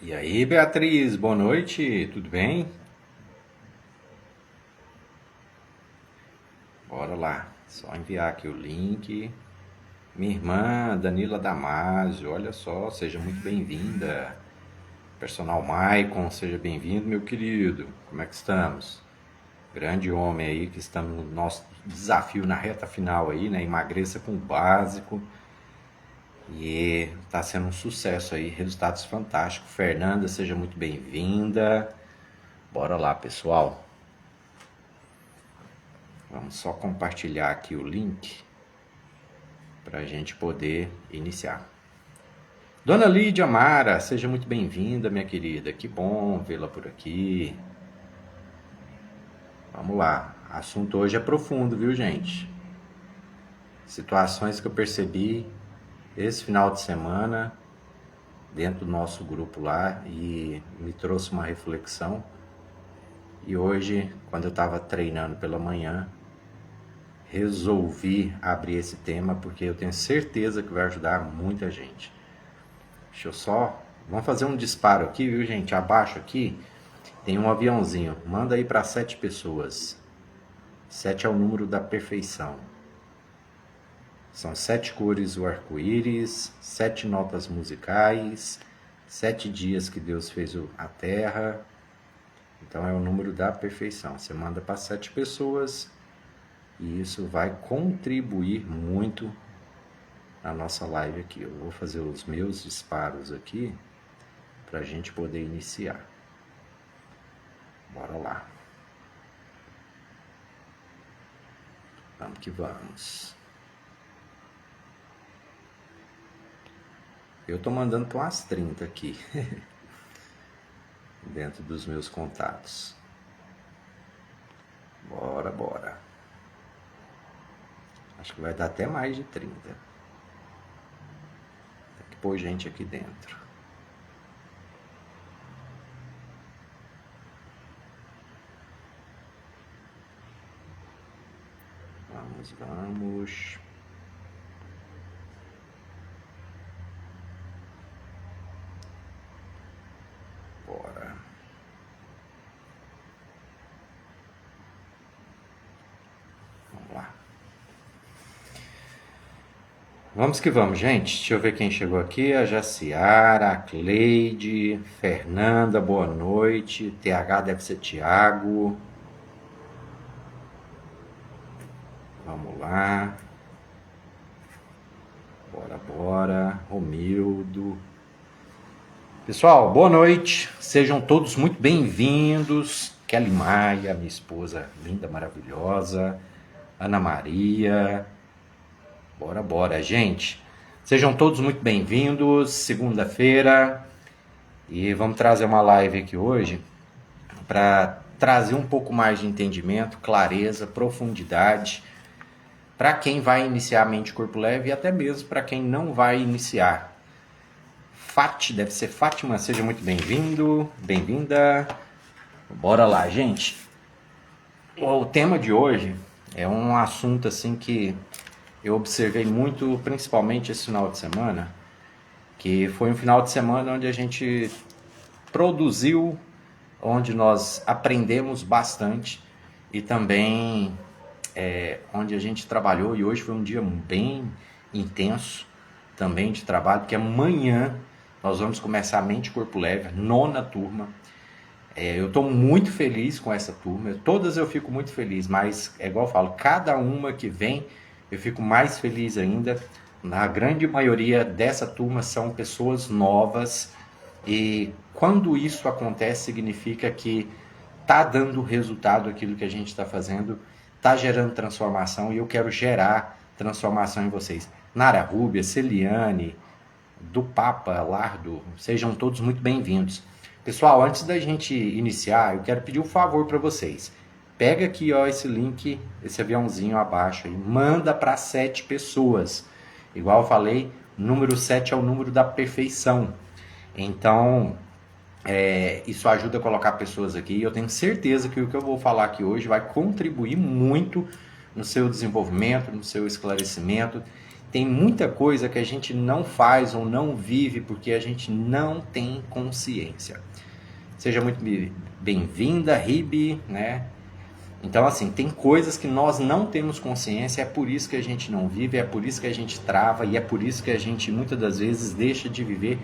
E aí, Beatriz, boa noite, tudo bem? Bora lá, só enviar aqui o link. Minha irmã Danila Damasio, olha só, seja muito bem-vinda. Personal Maicon, seja bem-vindo, meu querido. Como é que estamos? Grande homem aí, que estamos no nosso desafio na reta final aí, né? Emagreça com o básico. E tá sendo um sucesso aí, resultados fantásticos. Fernanda, seja muito bem-vinda. Bora lá, pessoal. Vamos só compartilhar aqui o link para a gente poder iniciar. Dona Lídia Mara, seja muito bem-vinda, minha querida. Que bom vê-la por aqui. Vamos lá. O assunto hoje é profundo, viu, gente? Situações que eu percebi esse final de semana dentro do nosso grupo lá e me trouxe uma reflexão. E hoje, quando eu estava treinando pela manhã, resolvi abrir esse tema porque eu tenho certeza que vai ajudar muita gente. Deixa eu só... Vamos fazer um disparo aqui, viu, gente? Abaixo aqui tem um aviãozinho. Manda aí para 7 pessoas. 7 é o número da perfeição. São 7 cores do arco-íris, 7 notas musicais, 7 dias que Deus fez a terra. Então é o número da perfeição. Você manda para 7 pessoas e isso vai contribuir muito na nossa live aqui. Eu vou fazer os meus disparos aqui para a gente poder iniciar. Bora lá. Vamos que vamos. Eu tô mandando para umas 30 aqui. Dentro dos meus contatos. Bora, bora. Acho que vai dar até mais de 30. Tem que pôr gente aqui dentro. Vamos, vamos. Bora. Vamos lá. Vamos que vamos, gente. Deixa eu ver quem chegou aqui. A Jaciara, a Cleide, Fernanda, boa noite. TH deve ser Thiago. Vamos lá. Bora, bora. Romildo. Pessoal, boa noite. Sejam todos muito bem-vindos. Kelly Maia, minha esposa linda, maravilhosa. Ana Maria. Bora, bora, gente. Sejam todos muito bem-vindos. Segunda-feira. E vamos trazer uma live aqui hoje para trazer um pouco mais de entendimento, clareza, profundidade para quem vai iniciar a Mente Corpo Leve e até mesmo para quem não vai iniciar. Deve ser Fátima, seja muito bem-vindo, bem-vinda. Bora lá, gente. O tema de hoje é um assunto assim que eu observei muito, principalmente esse final de semana, que foi um final de semana onde a gente produziu, onde nós aprendemos bastante e também onde a gente trabalhou, e hoje foi um dia bem intenso também de trabalho, porque amanhã nós vamos começar a Mente Corpo Leve, 9ª turma. Eu estou muito feliz com essa turma, todas eu fico muito feliz, mas é igual eu falo, cada uma que vem eu fico mais feliz ainda. Na grande maioria dessa turma são pessoas novas e quando isso acontece significa que está dando resultado aquilo que a gente está fazendo, está gerando transformação e eu quero gerar transformação em vocês. Nara Rúbia, Celiane, do Papa, Lardo, sejam todos muito bem-vindos. Pessoal, antes da gente iniciar, eu quero pedir um favor para vocês. Pega aqui, ó, esse link, esse aviãozinho abaixo aí, manda para 7 pessoas. Igual eu falei, número 7 é o número da perfeição. Então, isso ajuda a colocar pessoas aqui. E eu tenho certeza que o que eu vou falar aqui hoje vai contribuir muito no seu desenvolvimento, no seu esclarecimento. tem muita coisa que a gente não faz ou não vive porque a gente não tem consciência. Seja muito bem-vinda, Ribe, né? Então, assim, tem coisas que nós não temos consciência, é por isso que a gente não vive, é por isso que a gente trava e é por isso que a gente, muitas das vezes, deixa de viver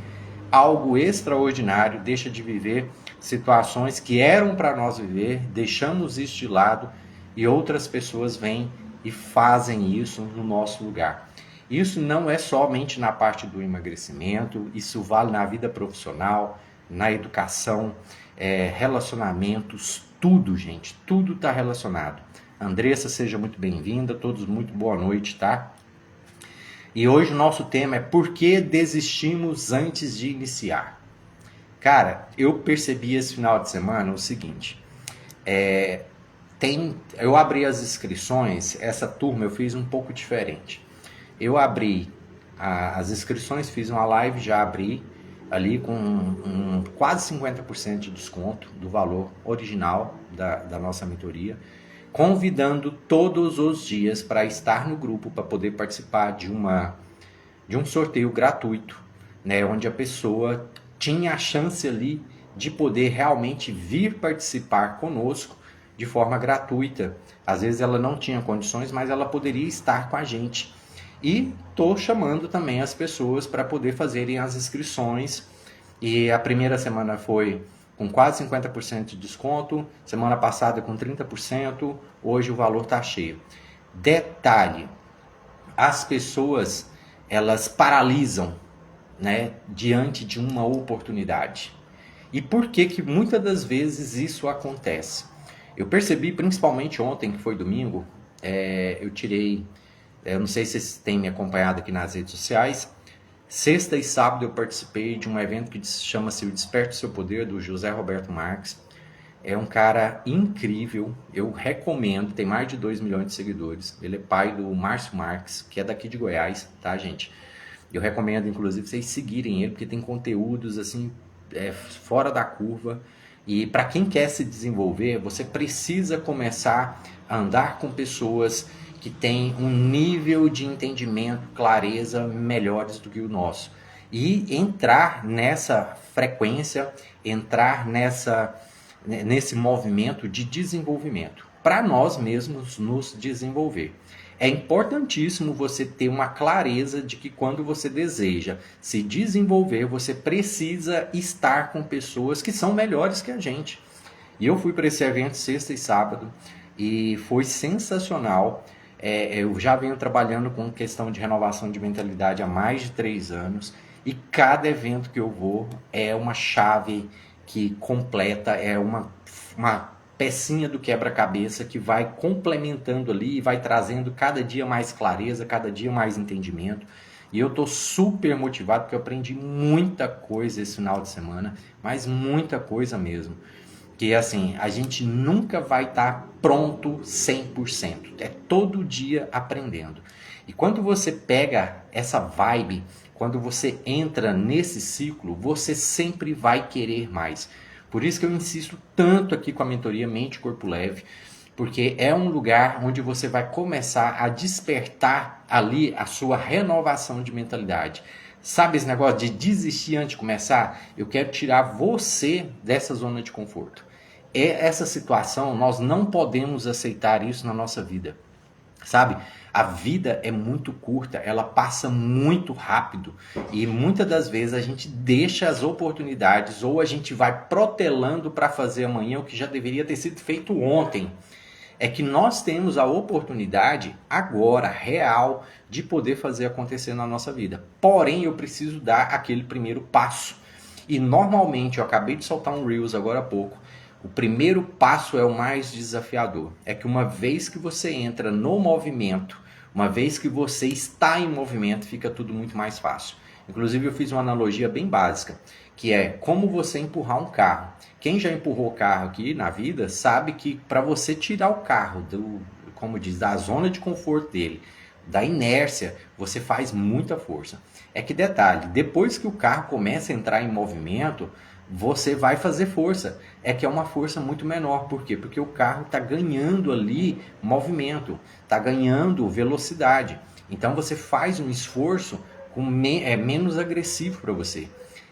algo extraordinário, deixa de viver situações que eram para nós viver, deixamos isso de lado e outras pessoas vêm e fazem isso no nosso lugar. Isso não é somente na parte do emagrecimento, isso vale na vida profissional, na educação, relacionamentos, tudo, gente, tudo está relacionado. Andressa, seja muito bem-vinda, todos muito boa noite, tá? E hoje o nosso tema é por que desistimos antes de iniciar? Cara, eu percebi esse final de semana o seguinte, eu abri as inscrições, essa turma eu fiz um pouco diferente. Eu abri as inscrições, fiz uma live, já abri ali com quase 50% de desconto do valor original da nossa mentoria, convidando todos os dias para estar no grupo, para poder participar de um sorteio gratuito, né, onde a pessoa tinha a chance ali de poder realmente vir participar conosco de forma gratuita. Às vezes ela não tinha condições, mas ela poderia estar com a gente. E estou chamando também as pessoas para poder fazerem as inscrições. E a primeira semana foi com quase 50% de desconto, semana passada com 30%, hoje o valor está cheio. Detalhe, as pessoas, elas paralisam, né, diante de uma oportunidade. E por que muitas das vezes isso acontece? Eu percebi, principalmente ontem, que foi domingo, eu tirei... Eu não sei se vocês têm me acompanhado aqui nas redes sociais. Sexta e sábado eu participei de um evento que chama-se O Desperte Seu Poder, do José Roberto Marques. É um cara incrível, eu recomendo, tem mais de 2 milhões de seguidores. Ele é pai do Márcio Marques, que é daqui de Goiás, tá, gente? Eu recomendo, inclusive, vocês seguirem ele, porque tem conteúdos, assim, fora da curva. E para quem quer se desenvolver, você precisa começar a andar com pessoas que tem um nível de entendimento, clareza melhores do que o nosso. E entrar nessa frequência, entrar nesse movimento de desenvolvimento, para nós mesmos nos desenvolver. É importantíssimo você ter uma clareza de que quando você deseja se desenvolver, você precisa estar com pessoas que são melhores que a gente. E eu fui para esse evento sexta e sábado e foi sensacional. Eu já venho trabalhando com questão de renovação de mentalidade há mais de 3 anos e cada evento que eu vou é uma chave que completa, é uma pecinha do quebra-cabeça que vai complementando ali e vai trazendo cada dia mais clareza, cada dia mais entendimento. E eu estou super motivado porque eu aprendi muita coisa esse final de semana, mas muita coisa mesmo. Que assim, a gente nunca vai estar pronto 100%. É todo dia aprendendo. E quando você pega essa vibe, quando você entra nesse ciclo, você sempre vai querer mais. Por isso que eu insisto tanto aqui com a mentoria Mente Corpo Leve, porque é um lugar onde você vai começar a despertar ali a sua renovação de mentalidade. Sabe esse negócio de desistir antes de começar? Eu quero tirar você dessa zona de conforto. Essa situação, nós não podemos aceitar isso na nossa vida. Sabe? A vida é muito curta, ela passa muito rápido. E muitas das vezes a gente deixa as oportunidades ou a gente vai protelando para fazer amanhã o que já deveria ter sido feito ontem. É que nós temos a oportunidade agora, real, de poder fazer acontecer na nossa vida. Porém, eu preciso dar aquele primeiro passo. E normalmente, eu acabei de soltar um Reels agora há pouco, o primeiro passo é o mais desafiador. É que uma vez que você entra no movimento, uma vez que você está em movimento, fica tudo muito mais fácil. Inclusive, eu fiz uma analogia bem básica, que é como você empurrar um carro. Quem já empurrou o carro aqui na vida sabe que para você tirar o carro, como diz, da zona de conforto dele, da inércia, você faz muita força. É que detalhe, depois que o carro começa a entrar em movimento, você vai fazer força. É que é uma força muito menor. Por quê? Porque o carro está ganhando ali movimento, está ganhando velocidade. Então você faz um esforço menos agressivo para você.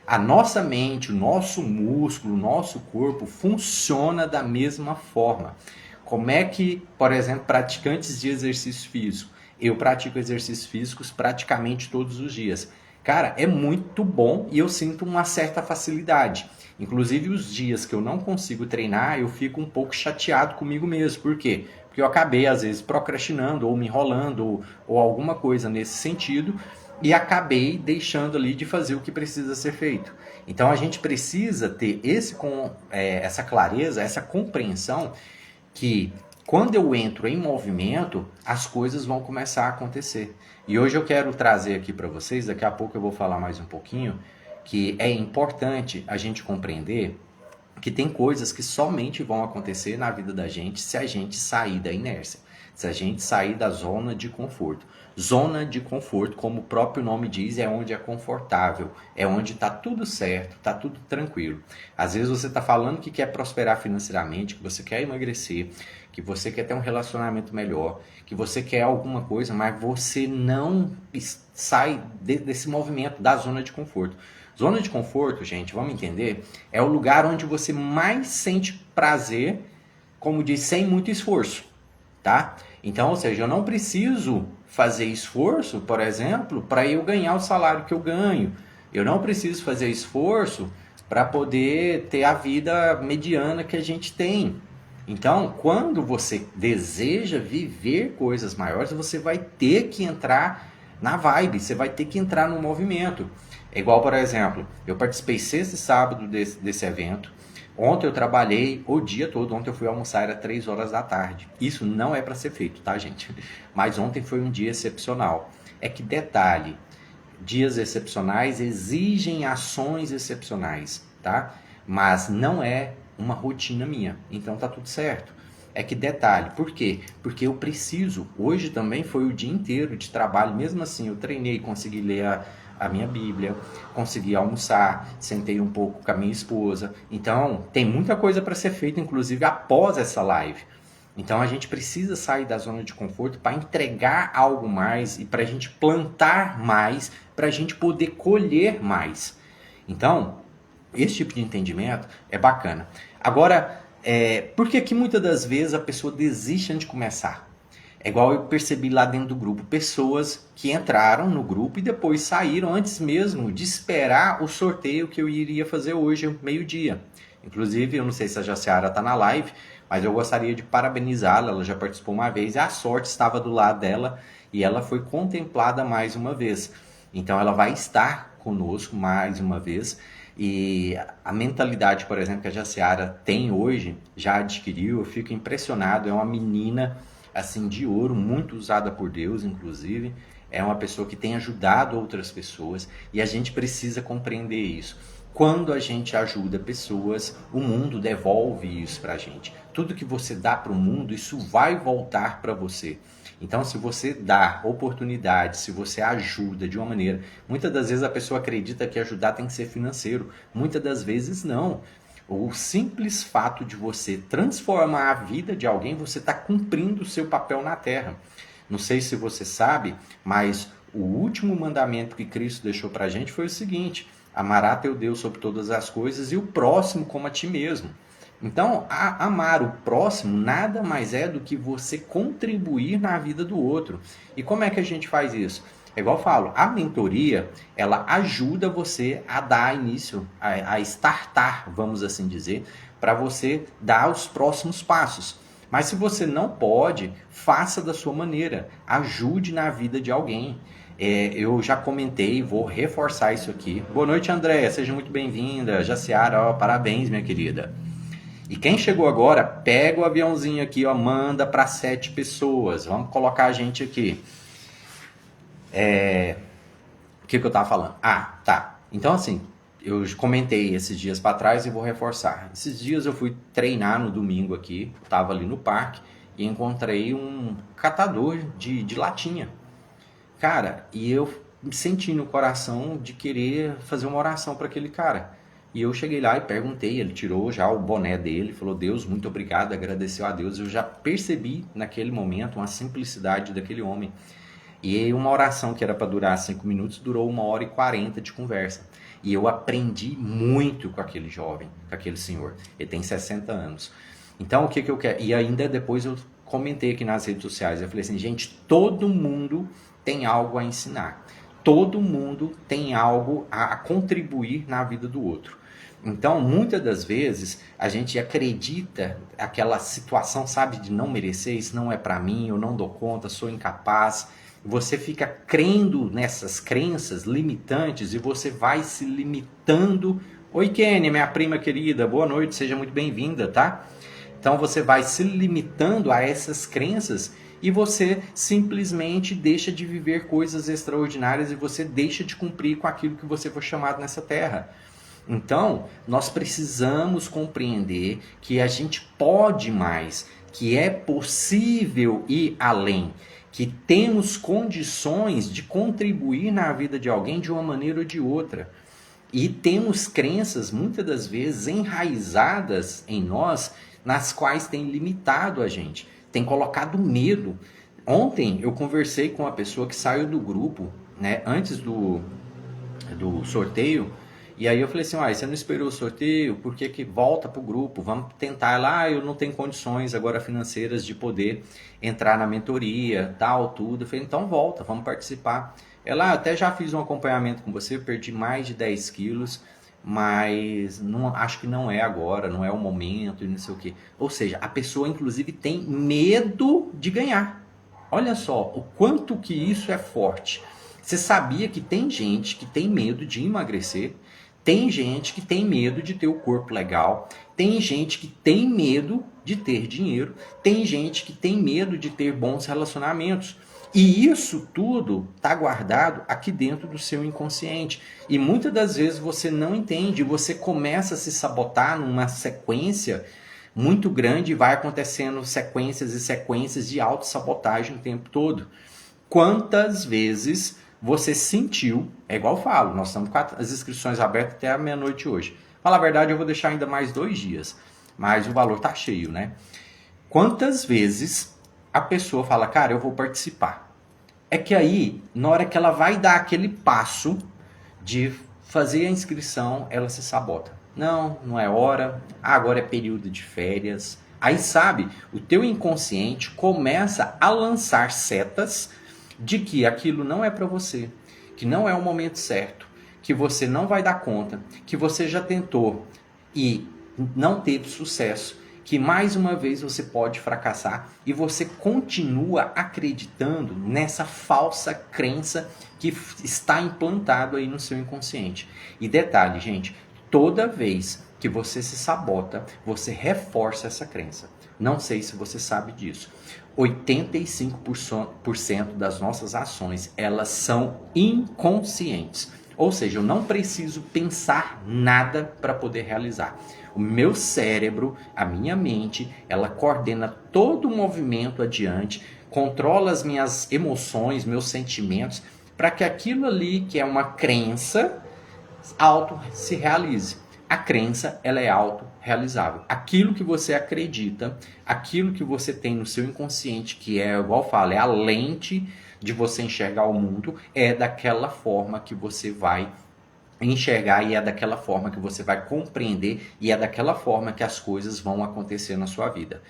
A nossa mente, o nosso músculo, o nosso corpo funciona da mesma forma. Como é que, por exemplo, praticantes de exercício físico, eu pratico exercícios físicos praticamente todos os dias. Cara, é muito bom e eu sinto uma certa facilidade. Inclusive os dias que eu não consigo treinar, eu fico um pouco chateado comigo mesmo. Por quê? Porque eu acabei, às vezes, procrastinando ou me enrolando ou alguma coisa nesse sentido e acabei deixando ali de fazer o que precisa ser feito. Então a gente precisa ter essa clareza, essa compreensão que quando eu entro em movimento, as coisas vão começar a acontecer. E hoje eu quero trazer aqui para vocês, daqui a pouco eu vou falar mais um pouquinho, que é importante a gente compreender que tem coisas que somente vão acontecer na vida da gente se a gente sair da inércia, se a gente sair da zona de conforto. Zona de conforto, como o próprio nome diz, é onde é confortável, é onde está tudo certo, está tudo tranquilo. Às vezes você está falando que quer prosperar financeiramente, que você quer emagrecer, que você quer ter um relacionamento melhor, que você quer alguma coisa, mas você não sai desse movimento da zona de conforto. Zona de conforto, gente, vamos entender, é o lugar onde você mais sente prazer, como diz, sem muito esforço, tá? Então, ou seja, eu não preciso fazer esforço, por exemplo, para eu ganhar o salário que eu ganho. Eu não preciso fazer esforço para poder ter a vida mediana que a gente tem. Então, quando você deseja viver coisas maiores, você vai ter que entrar na vibe, você vai ter que entrar no movimento. É igual, por exemplo, eu participei sexta e sábado desse evento. Ontem eu trabalhei o dia todo, ontem eu fui almoçar, era 3 horas da tarde. Isso não é para ser feito, tá, gente? Mas ontem foi um dia excepcional. É que detalhe, dias excepcionais exigem ações excepcionais, tá? Mas não é uma rotina minha, então tá tudo certo. É que detalhe, por quê? Porque eu preciso, hoje também foi o dia inteiro de trabalho, mesmo assim eu treinei, consegui ler a minha Bíblia, consegui almoçar, sentei um pouco com a minha esposa. Então, tem muita coisa para ser feita, inclusive após essa live. Então, a gente precisa sair da zona de conforto para entregar algo mais e para a gente plantar mais, para a gente poder colher mais. Então, esse tipo de entendimento é bacana. Agora, por que muitas das vezes a pessoa desiste antes de começar? É igual eu percebi lá dentro do grupo, pessoas que entraram no grupo e depois saíram antes mesmo de esperar o sorteio que eu iria fazer hoje, meio-dia. Inclusive, eu não sei se a Jaciara está na live, mas eu gostaria de parabenizá-la, ela já participou uma vez, e a sorte estava do lado dela e ela foi contemplada mais uma vez. Então ela vai estar conosco mais uma vez. E a mentalidade, por exemplo, que a Jaciara tem hoje, já adquiriu, eu fico impressionado, é uma menina assim de ouro, muito usada por Deus, inclusive, é uma pessoa que tem ajudado outras pessoas e a gente precisa compreender isso. Quando a gente ajuda pessoas, o mundo devolve isso pra gente. Tudo que você dá para o mundo, isso vai voltar para você. Então, se você dá oportunidade, se você ajuda de uma maneira, muitas das vezes a pessoa acredita que ajudar tem que ser financeiro. Muitas das vezes não. O simples fato de você transformar a vida de alguém, você está cumprindo o seu papel na Terra. Não sei se você sabe, mas o último mandamento que Cristo deixou para a gente foi o seguinte: amará teu Deus sobre todas as coisas e o próximo como a ti mesmo. Então, amar o próximo nada mais é do que você contribuir na vida do outro. E como é que a gente faz isso? É igual eu falo, a mentoria, ela ajuda você a dar início, a startar, vamos assim dizer, para você dar os próximos passos. Mas se você não pode, faça da sua maneira, ajude na vida de alguém. Eu já comentei, vou reforçar isso aqui. Boa noite, Andréia, seja muito bem-vinda. Jaciara, parabéns, minha querida. E quem chegou agora, pega o aviãozinho aqui, ó, manda para 7 pessoas. Vamos colocar a gente aqui. O que eu tava falando? Ah, tá. Então, assim, eu comentei esses dias para trás e vou reforçar. Esses dias eu fui treinar no domingo aqui, tava ali no parque e encontrei um catador de latinha. Cara, e eu me senti no coração de querer fazer uma oração para aquele cara. E eu cheguei lá e perguntei, ele tirou já o boné dele, falou: Deus, muito obrigado, agradeceu a Deus. Eu já percebi naquele momento uma simplicidade daquele homem. E uma oração que era para durar 5 minutos durou 1h40 de conversa. E eu aprendi muito com aquele jovem, com aquele senhor. Ele tem 60 anos. Então, o que eu quero? E ainda depois eu comentei aqui nas redes sociais. Eu falei assim, gente, todo mundo tem algo a ensinar. Todo mundo tem algo a contribuir na vida do outro. Então, muitas das vezes, a gente acredita aquela situação, sabe, de não merecer, isso não é para mim, eu não dou conta, sou incapaz. Você fica crendo nessas crenças limitantes e você vai se limitando. Oi, Kenny, minha prima querida, boa noite, seja muito bem-vinda, tá? Então, você vai se limitando a essas crenças e você simplesmente deixa de viver coisas extraordinárias e você deixa de cumprir com aquilo que você foi chamado nessa terra. Então, nós precisamos compreender que a gente pode mais, que é possível ir além, que temos condições de contribuir na vida de alguém de uma maneira ou de outra. E temos crenças, muitas das vezes, enraizadas em nós, nas quais tem limitado a gente, tem colocado medo. Ontem eu conversei com uma pessoa que saiu do grupo, né, antes do sorteio. E aí eu falei assim, você não esperou o sorteio, por que volta para o grupo? Vamos tentar lá, eu não tenho condições agora financeiras de poder entrar na mentoria, tal, tudo. Eu falei, então volta, vamos participar. Ela, até já fiz um acompanhamento com você, perdi mais de 10 quilos, mas não, acho que não é agora, não é o momento e não sei o quê. Ou seja, a pessoa inclusive tem medo de ganhar. Olha só, o quanto que isso é forte. Você sabia que tem gente que tem medo de emagrecer? Tem gente que tem medo de ter o corpo legal, tem gente que tem medo de ter dinheiro, tem gente que tem medo de ter bons relacionamentos. E isso tudo está guardado aqui dentro do seu inconsciente. E muitas das vezes você não entende, você começa a se sabotar numa sequência muito grande e vai acontecendo sequências e sequências de autossabotagem o tempo todo. Quantas vezes você sentiu, é igual eu falo, nós estamos com as inscrições abertas até a meia-noite hoje. Fala a verdade, eu vou deixar ainda mais 2 dias, mas o valor tá cheio, né? Quantas vezes a pessoa fala, cara, eu vou participar? É que aí, na hora que ela vai dar aquele passo de fazer a inscrição, ela se sabota. Não, não é hora, agora é período de férias. Aí, sabe, o teu inconsciente começa a lançar setas de que aquilo não é para você, que não é o momento certo, que você não vai dar conta, que você já tentou e não teve sucesso, que mais uma vez você pode fracassar e você continua acreditando nessa falsa crença que está implantado aí no seu inconsciente. E detalhe, gente, toda vez que você se sabota, você reforça essa crença. Não sei se você sabe disso. 85% das nossas ações, elas são inconscientes. Ou seja, eu não preciso pensar nada para poder realizar. O meu cérebro, a minha mente, ela coordena todo o movimento adiante, controla as minhas emoções, meus sentimentos, para que aquilo ali que é uma crença, auto se realize. A crença, ela é autorrealizável. Aquilo que você acredita, aquilo que você tem no seu inconsciente, que é, igual eu falo, é a lente de você enxergar o mundo, é daquela forma que você vai enxergar e é daquela forma que você vai compreender e é daquela forma que as coisas vão acontecer na sua vida.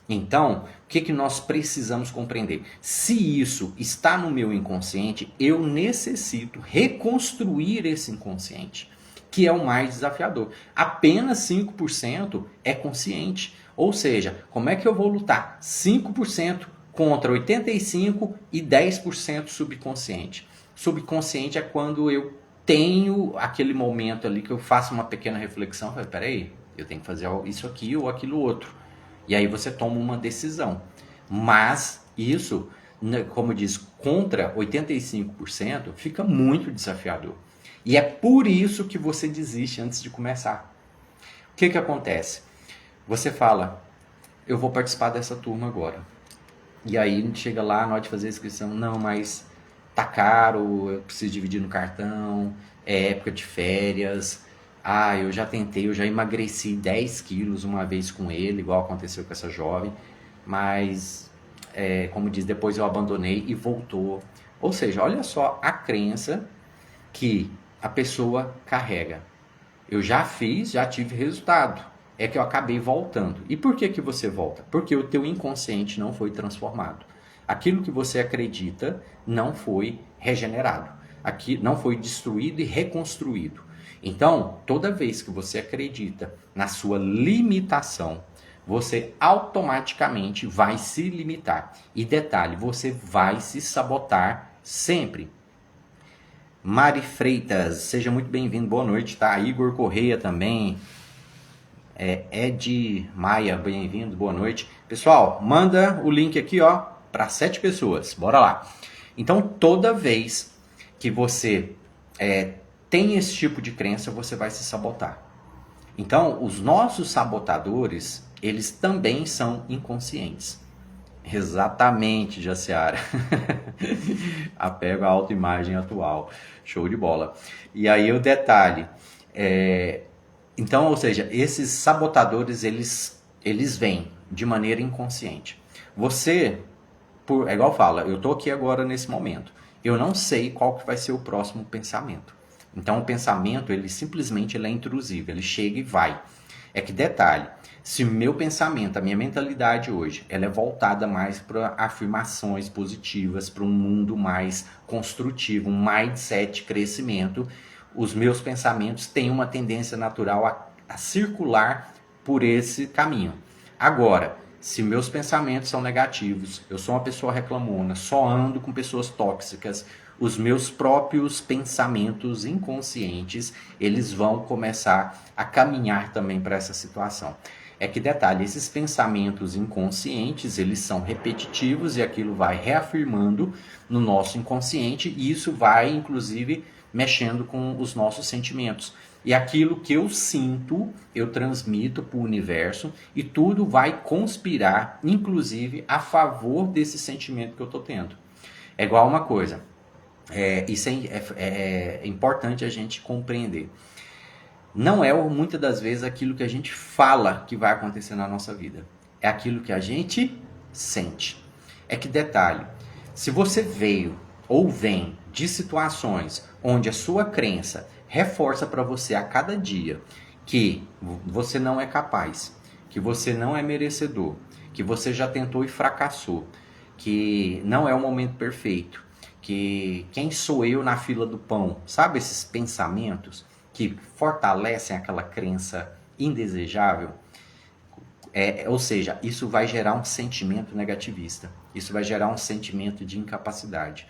Então, o que nós precisamos compreender? Se isso está no meu inconsciente, eu necessito reconstruir esse inconsciente, que é o mais desafiador. Apenas 5% é consciente. Ou seja, como é que eu vou lutar? 5% contra 85% e 10% subconsciente. Subconsciente é quando eu tenho aquele momento ali que eu faço uma pequena reflexão. Peraí, eu tenho que fazer isso aqui ou aquilo outro. E aí você toma uma decisão. Mas isso, como diz, contra 85% fica muito desafiador. E é por isso que você desiste antes de começar. O que acontece? Você fala, eu vou participar dessa turma agora. E aí chega lá na hora de fazer a inscrição, não, mas tá caro, eu preciso dividir no cartão, é época de férias. Eu já tentei, eu já emagreci 10 quilos uma vez com ele, igual aconteceu com essa jovem. Mas, como diz, depois eu abandonei e voltou. Ou seja, olha só a crença que a pessoa carrega. Eu já fiz, já tive resultado. É que eu acabei voltando. E por que que você volta? Porque o teu inconsciente não foi transformado. Aquilo que você acredita não foi regenerado. Aqui não foi destruído e reconstruído. Então, toda vez que você acredita na sua limitação, você automaticamente vai se limitar. E detalhe, você vai se sabotar sempre. Mari Freitas, seja muito bem-vindo, boa noite, tá? Igor Correia também, Ed Maia, bem-vindo, boa noite. Pessoal, manda o link aqui, ó, para 7 pessoas, bora lá. Então, toda vez que você tem esse tipo de crença, você vai se sabotar. Então, os nossos sabotadores, eles também são inconscientes. Exatamente, Jaciara. Apego à autoimagem atual. Show de bola. E aí o detalhe. Então, ou seja, esses sabotadores, eles vêm de maneira inconsciente. Você, é igual fala, eu estou aqui agora nesse momento. Eu não sei qual que vai ser o próximo pensamento. Então, o pensamento, ele simplesmente é intrusivo. Ele chega e vai. É que detalhe, se o meu pensamento, a minha mentalidade hoje, ela é voltada mais para afirmações positivas, para um mundo mais construtivo, um mindset de crescimento, os meus pensamentos têm uma tendência natural a circular por esse caminho. Agora, se meus pensamentos são negativos, eu sou uma pessoa reclamona, só ando com pessoas tóxicas, os meus próprios pensamentos inconscientes, eles vão começar a caminhar também para essa situação. É que detalhe, esses pensamentos inconscientes, eles são repetitivos e aquilo vai reafirmando no nosso inconsciente e isso vai, inclusive, mexendo com os nossos sentimentos. E aquilo que eu sinto, eu transmito para o universo e tudo vai conspirar, inclusive, a favor desse sentimento que eu estou tendo. É igual uma coisa, isso é importante a gente compreender. Não é muitas das vezes aquilo que a gente fala que vai acontecer na nossa vida. É aquilo que a gente sente. É que detalhe, se você veio ou vem de situações onde a sua crença reforça para você a cada dia que você não é capaz, que você não é merecedor, que você já tentou e fracassou, que não é o momento perfeito, que quem sou eu na fila do pão, sabe esses pensamentos que fortalecem aquela crença indesejável? Ou seja, isso vai gerar um sentimento negativista, isso vai gerar um sentimento de incapacidade.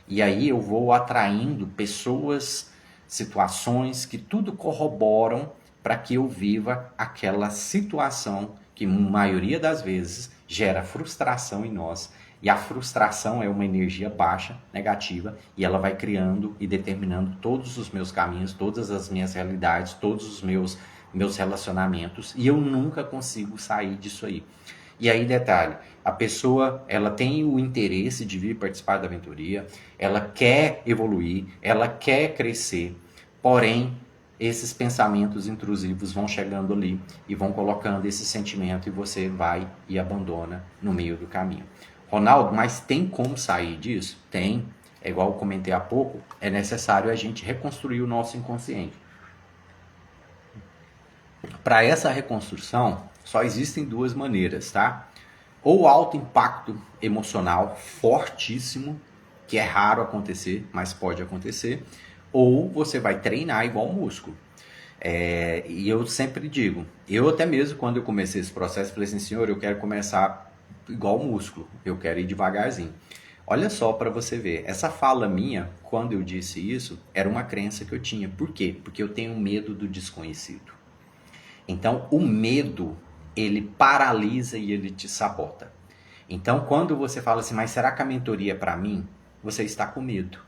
E aí eu vou atraindo pessoas, situações que tudo corroboram para que eu viva aquela situação que, na maioria das vezes, gera frustração em nós. E a frustração é uma energia baixa, negativa, e ela vai criando e determinando todos os meus caminhos, todas as minhas realidades, todos os meus relacionamentos, e eu nunca consigo sair disso aí. E aí, detalhe, a pessoa, ela tem o interesse de vir participar da mentoria, ela quer evoluir, ela quer crescer, porém, esses pensamentos intrusivos vão chegando ali e vão colocando esse sentimento e você vai e abandona no meio do caminho. Ronaldo, mas tem como sair disso? Tem. É igual eu comentei há pouco, é necessário a gente reconstruir o nosso inconsciente. Para essa reconstrução, só existem duas maneiras, tá? Ou alto impacto emocional fortíssimo, que é raro acontecer, mas pode acontecer, ou você vai treinar igual músculo. E eu sempre digo, eu até mesmo quando eu comecei esse processo, falei assim, senhor, eu quero começar igual músculo, eu quero ir devagarzinho. Olha só para você ver, essa fala minha, quando eu disse isso, era uma crença que eu tinha. Por quê? Porque eu tenho medo do desconhecido. Então, o medo, ele paralisa e ele te sabota. Então, quando você fala assim, mas será que a mentoria é para mim? Você está com medo.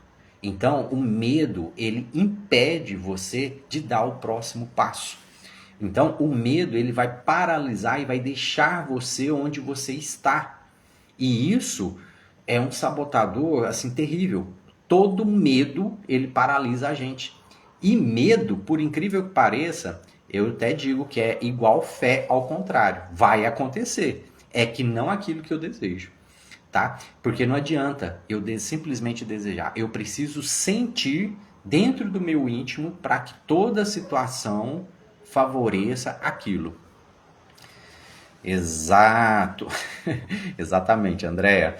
Então, o medo, ele impede você de dar o próximo passo. Então, o medo, ele vai paralisar e vai deixar você onde você está. E isso é um sabotador, assim, terrível. Todo medo, ele paralisa a gente. E medo, por incrível que pareça, eu até digo que é igual fé ao contrário. Vai acontecer. É que não aquilo que eu desejo. tá? Porque não adianta eu simplesmente desejar. Eu preciso sentir dentro do meu íntimo para que toda situação favoreça aquilo. Exato. Exatamente, Andréa.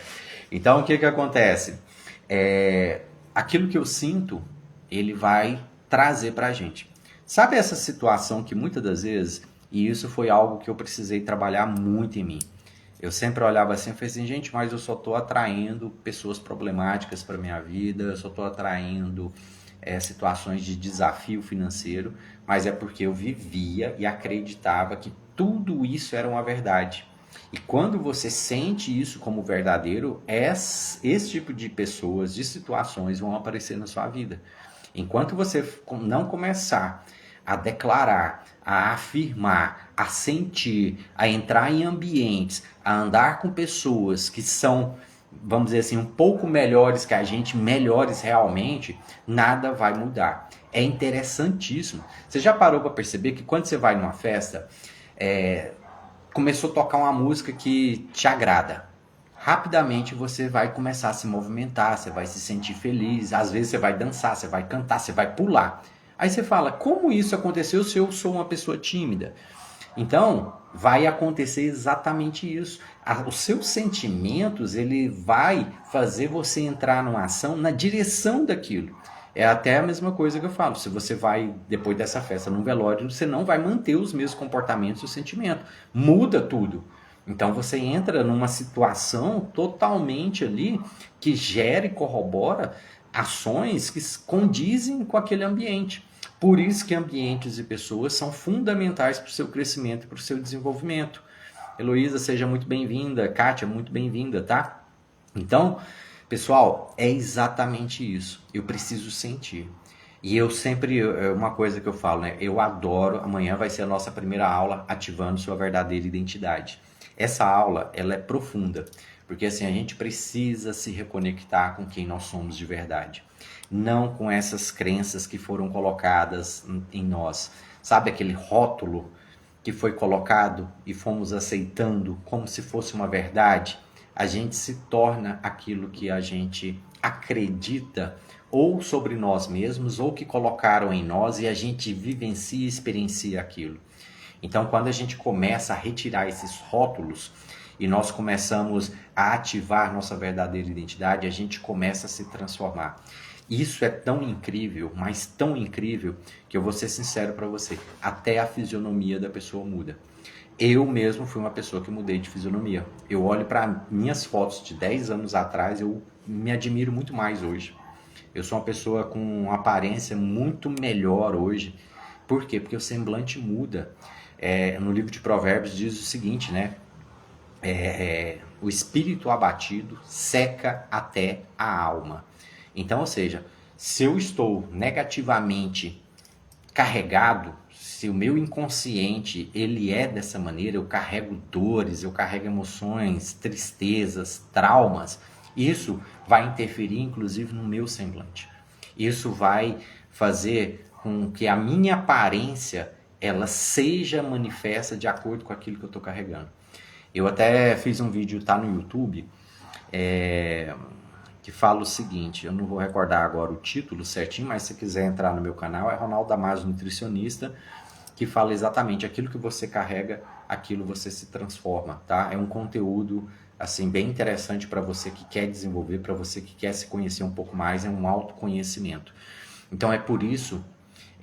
Então, o que acontece? Aquilo que eu sinto, ele vai trazer pra gente. Sabe essa situação que muitas das vezes, e isso foi algo que eu precisei trabalhar muito em mim. Eu sempre olhava assim e falei assim, gente, mas eu só estou atraindo pessoas problemáticas para minha vida, eu só estou atraindo situações de desafio financeiro, mas é porque eu vivia e acreditava que tudo isso era uma verdade. E quando você sente isso como verdadeiro, esse tipo de pessoas, de situações vão aparecer na sua vida. Enquanto você não começar a declarar, a afirmar, a sentir, a entrar em ambientes, a andar com pessoas que são, vamos dizer assim, um pouco melhores que a gente, melhores realmente, nada vai mudar. É interessantíssimo. Você já parou para perceber que quando você vai numa festa, começou a tocar uma música que te agrada? Rapidamente você vai começar a se movimentar, você vai se sentir feliz, às vezes você vai dançar, você vai cantar, você vai pular. Aí você fala, como isso aconteceu se eu sou uma pessoa tímida? Então, vai acontecer exatamente isso. Os seus sentimentos, ele vai fazer você entrar numa ação na direção daquilo. É até a mesma coisa que eu falo. Se você vai, depois dessa festa, num velório, você não vai manter os mesmos comportamentos e o sentimento. Muda tudo. Então você entra numa situação totalmente ali que gera e corrobora ações que condizem com aquele ambiente. Por isso que ambientes e pessoas são fundamentais para o seu crescimento e para o seu desenvolvimento. Heloísa, seja muito bem-vinda. Kátia, muito bem-vinda, tá? Então, pessoal, é exatamente isso. Eu preciso sentir. E eu sempre, uma coisa que eu falo, né? Eu adoro, amanhã vai ser a nossa primeira aula ativando sua verdadeira identidade. Essa aula, ela é profunda, porque assim, a gente precisa se reconectar com quem nós somos de verdade. Não com essas crenças que foram colocadas em nós. Sabe aquele rótulo que foi colocado e fomos aceitando como se fosse uma verdade? A gente se torna aquilo que a gente acredita ou sobre nós mesmos ou que colocaram em nós e a gente vivencia e experiencia aquilo. Então, quando a gente começa a retirar esses rótulos e nós começamos a ativar nossa verdadeira identidade, a gente começa a se transformar. Isso é tão incrível, mas tão incrível, que eu vou ser sincero para você, até a fisionomia da pessoa muda. Eu mesmo fui uma pessoa que mudei de fisionomia. Eu olho para minhas fotos de 10 anos atrás, eu me admiro muito mais hoje. Eu sou uma pessoa com uma aparência muito melhor hoje. Por quê? Porque o semblante muda. No livro de Provérbios diz o seguinte, né? O espírito abatido seca até a alma. Então, ou seja, se eu estou negativamente carregado, se o meu inconsciente ele é dessa maneira, eu carrego dores, eu carrego emoções, tristezas, traumas, isso vai interferir inclusive no meu semblante. Isso vai fazer com que a minha aparência ela seja manifesta de acordo com aquilo que eu estou carregando. Eu até fiz um vídeo, tá no YouTube, que fala o seguinte, eu não vou recordar agora o título certinho, mas se quiser entrar no meu canal, é Ronaldo Damasio Nutricionista, que fala exatamente aquilo que você carrega, aquilo você se transforma, tá? É um conteúdo assim bem interessante para você que quer desenvolver, para você que quer se conhecer um pouco mais, é um autoconhecimento. Então é por isso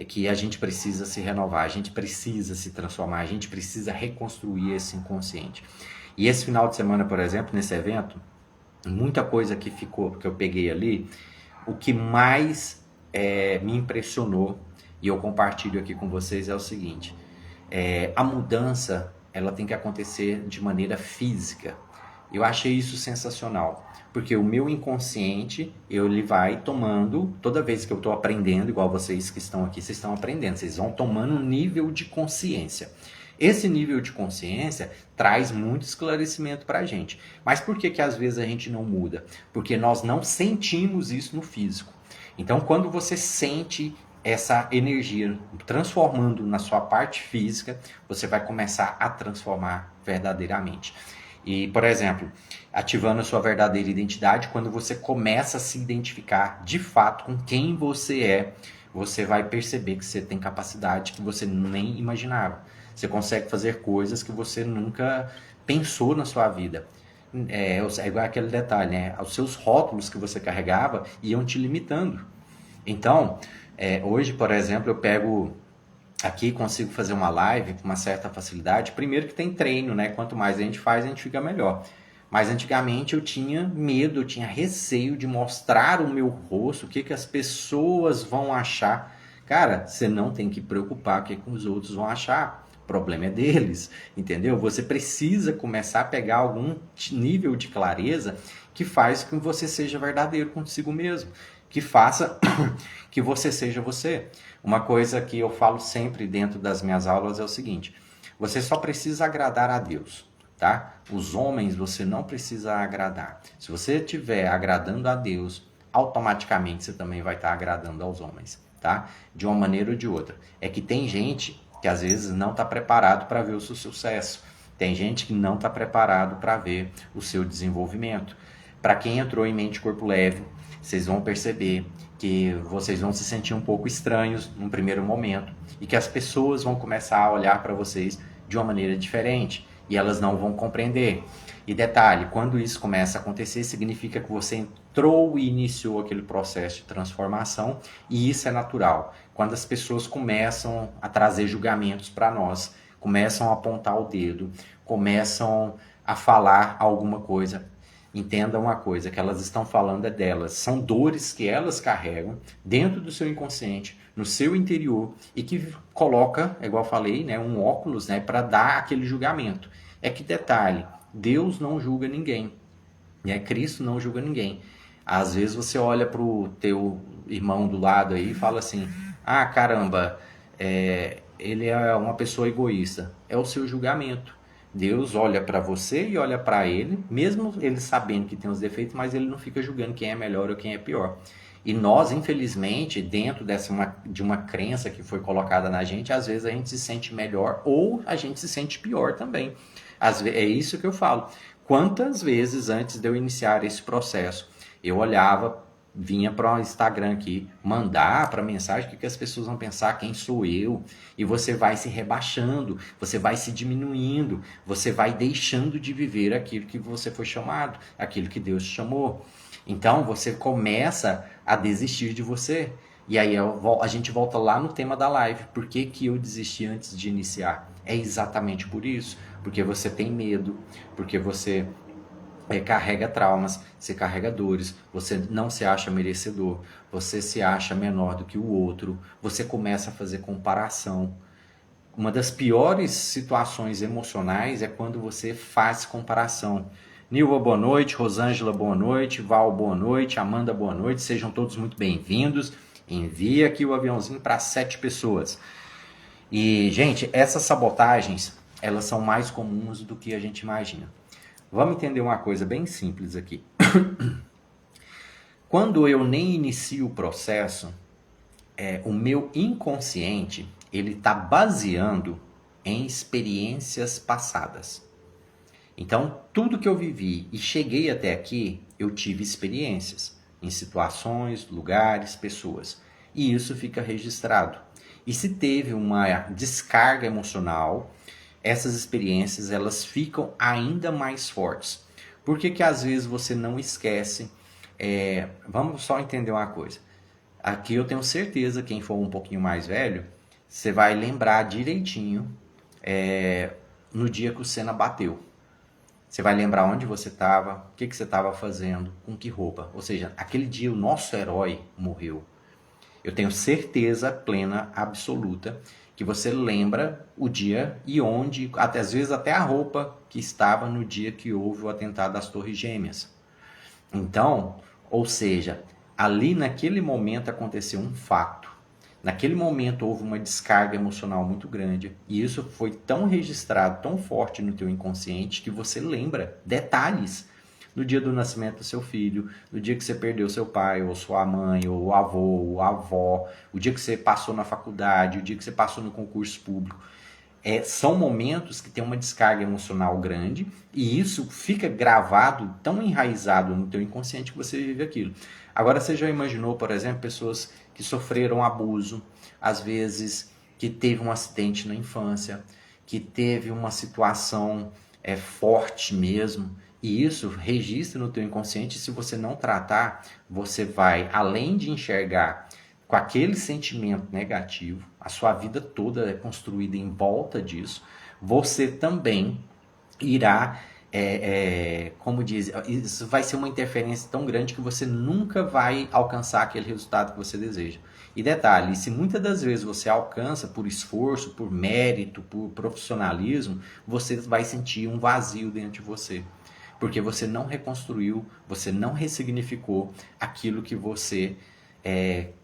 que a gente precisa se renovar, a gente precisa se transformar, a gente precisa reconstruir esse inconsciente. E esse final de semana, por exemplo, nesse evento, muita coisa que ficou, que eu peguei ali, o que mais me impressionou, e eu compartilho aqui com vocês, é o seguinte, a mudança, ela tem que acontecer de maneira física. Eu achei isso sensacional, porque o meu inconsciente, ele vai tomando, toda vez que eu estou aprendendo, igual vocês que estão aqui, vocês estão aprendendo, vocês vão tomando um nível de consciência. Esse nível de consciência traz muito esclarecimento para a gente. Mas por que às vezes a gente não muda? Porque nós não sentimos isso no físico. Então, quando você sente essa energia transformando na sua parte física, você vai começar a transformar verdadeiramente. E, por exemplo, ativando a sua verdadeira identidade, quando você começa a se identificar de fato com quem você é, você vai perceber que você tem capacidade que você nem imaginava. Você consegue fazer coisas que você nunca pensou na sua vida. É igual aquele detalhe, né? Os seus rótulos que você carregava iam te limitando. Então, hoje, por exemplo, eu pego aqui, consigo fazer uma live com uma certa facilidade. Primeiro que tem treino, né? Quanto mais a gente faz, a gente fica melhor. Mas antigamente eu tinha medo, eu tinha receio de mostrar o meu rosto, o que as pessoas vão achar. Cara, você não tem que preocupar com o que os outros vão achar. O problema é deles, entendeu? Você precisa começar a pegar algum nível de clareza que faz com que você seja verdadeiro consigo mesmo, que faça que você seja você. Uma coisa que eu falo sempre dentro das minhas aulas é o seguinte: você só precisa agradar a Deus, tá? Os homens você não precisa agradar. Se você estiver agradando a Deus, automaticamente você também vai estar agradando aos homens, tá? De uma maneira ou de outra. É que tem gente que às vezes não está preparado para ver o seu sucesso. Tem gente que não está preparado para ver o seu desenvolvimento. Para quem entrou em Mente Corpo Leve, vocês vão perceber que vocês vão se sentir um pouco estranhos num primeiro momento e que as pessoas vão começar a olhar para vocês de uma maneira diferente e elas não vão compreender. E detalhe, quando isso começa a acontecer, significa que você entrou e iniciou aquele processo de transformação, e isso é natural. Quando as pessoas começam a trazer julgamentos para nós, começam a apontar o dedo, começam a falar alguma coisa, entenda uma coisa, que elas estão falando é delas. São dores que elas carregam dentro do seu inconsciente, no seu interior, e que coloca, igual eu falei, né, um óculos, né, para dar aquele julgamento. É que detalhe, Deus não julga ninguém, né? Cristo não julga ninguém. Às vezes você olha para o teu irmão do lado aí e fala assim: ah, caramba, ele é uma pessoa egoísta. É o seu julgamento. Deus olha para você e olha para ele, mesmo ele sabendo que tem os defeitos, mas ele não fica julgando quem é melhor ou quem é pior. E nós, infelizmente, dentro de uma crença que foi colocada na gente, às vezes a gente se sente melhor ou a gente se sente pior também. É isso que eu falo. Quantas vezes antes de eu iniciar esse processo, eu olhava, vinha para o Instagram aqui, mandar para mensagem o que as pessoas vão pensar, quem sou eu, e você vai se rebaixando, você vai se diminuindo, você vai deixando de viver aquilo que você foi chamado, aquilo que Deus te chamou. Então você começa a desistir de você. E aí a gente volta lá no tema da live. Por que eu desisti antes de iniciar? É exatamente por isso. Porque você tem medo, porque você carrega traumas, você carrega dores, você não se acha merecedor, você se acha menor do que o outro, você começa a fazer comparação. Uma das piores situações emocionais é quando você faz comparação. Nilva, boa noite. Rosângela, boa noite. Val, boa noite. Amanda, boa noite. Sejam todos muito bem-vindos. Envia aqui o aviãozinho para 7 pessoas. E, gente, essas sabotagens, elas são mais comuns do que a gente imagina. Vamos entender uma coisa bem simples aqui. Quando eu nem inicio o processo, o meu inconsciente, ele está baseando em experiências passadas. Então, tudo que eu vivi e cheguei até aqui, eu tive experiências em situações, lugares, pessoas. E isso fica registrado. E se teve uma descarga emocional, essas experiências elas ficam ainda mais fortes. Por que às vezes você não esquece? Vamos só entender uma coisa. Aqui eu tenho certeza, quem for um pouquinho mais velho, você vai lembrar direitinho no dia que o Senna bateu. Você vai lembrar onde você estava, o que você estava fazendo, com que roupa. Ou seja, aquele dia o nosso herói morreu. Eu tenho certeza plena, absoluta, que você lembra o dia e onde, até, às vezes até a roupa que estava no dia que houve o atentado das Torres Gêmeas. Então, ou seja, ali naquele momento aconteceu um fato. Naquele momento houve uma descarga emocional muito grande e isso foi tão registrado, tão forte no teu inconsciente que você lembra detalhes no dia do nascimento do seu filho, no dia que você perdeu seu pai, ou sua mãe, ou o avô, ou a avó, o dia que você passou na faculdade, o dia que você passou no concurso público. são momentos que tem uma descarga emocional grande e isso fica gravado, tão enraizado no teu inconsciente que você vive aquilo. Agora, você já imaginou, por exemplo, pessoas que sofreram abuso, às vezes que teve um acidente na infância, que teve uma situação forte mesmo, e isso registra no teu inconsciente. Se você não tratar, você vai, além de enxergar com aquele sentimento negativo, a sua vida toda é construída em volta disso, você também irá, como diz, isso vai ser uma interferência tão grande que você nunca vai alcançar aquele resultado que você deseja. E detalhe, se muitas das vezes você alcança por esforço, por mérito, por profissionalismo, você vai sentir um vazio dentro de você. Porque você não reconstruiu, você não ressignificou aquilo que você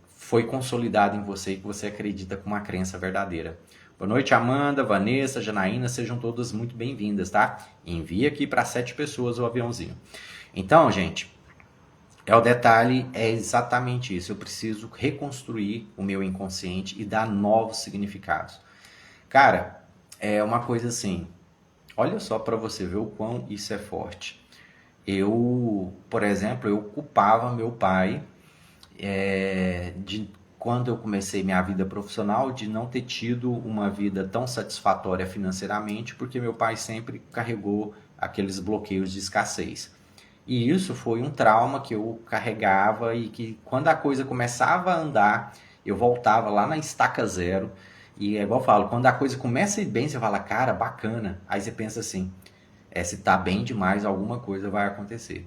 foi consolidado em você e que você acredita com uma crença verdadeira. Boa noite, Amanda, Vanessa, Janaína, sejam todas muito bem-vindas, tá? Envia aqui para 7 pessoas o aviãozinho. Então, gente, o detalhe é exatamente isso. Eu preciso reconstruir o meu inconsciente e dar novos significados. Cara, é uma coisa assim, olha só para você ver o quão isso é forte. Eu, por exemplo, eu culpava meu pai de quando eu comecei minha vida profissional, de não ter tido uma vida tão satisfatória financeiramente, porque meu pai sempre carregou aqueles bloqueios de escassez. E isso foi um trauma que eu carregava e que quando a coisa começava a andar, eu voltava lá na estaca zero. E é igual eu falo, quando a coisa começa a ir bem, você fala, cara, bacana. Aí você pensa assim, se tá bem demais, alguma coisa vai acontecer.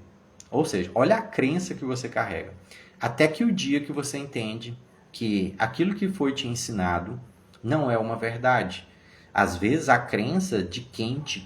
Ou seja, olha a crença que você carrega. Até que o dia que você entende que aquilo que foi te ensinado não é uma verdade. Às vezes a crença de quem te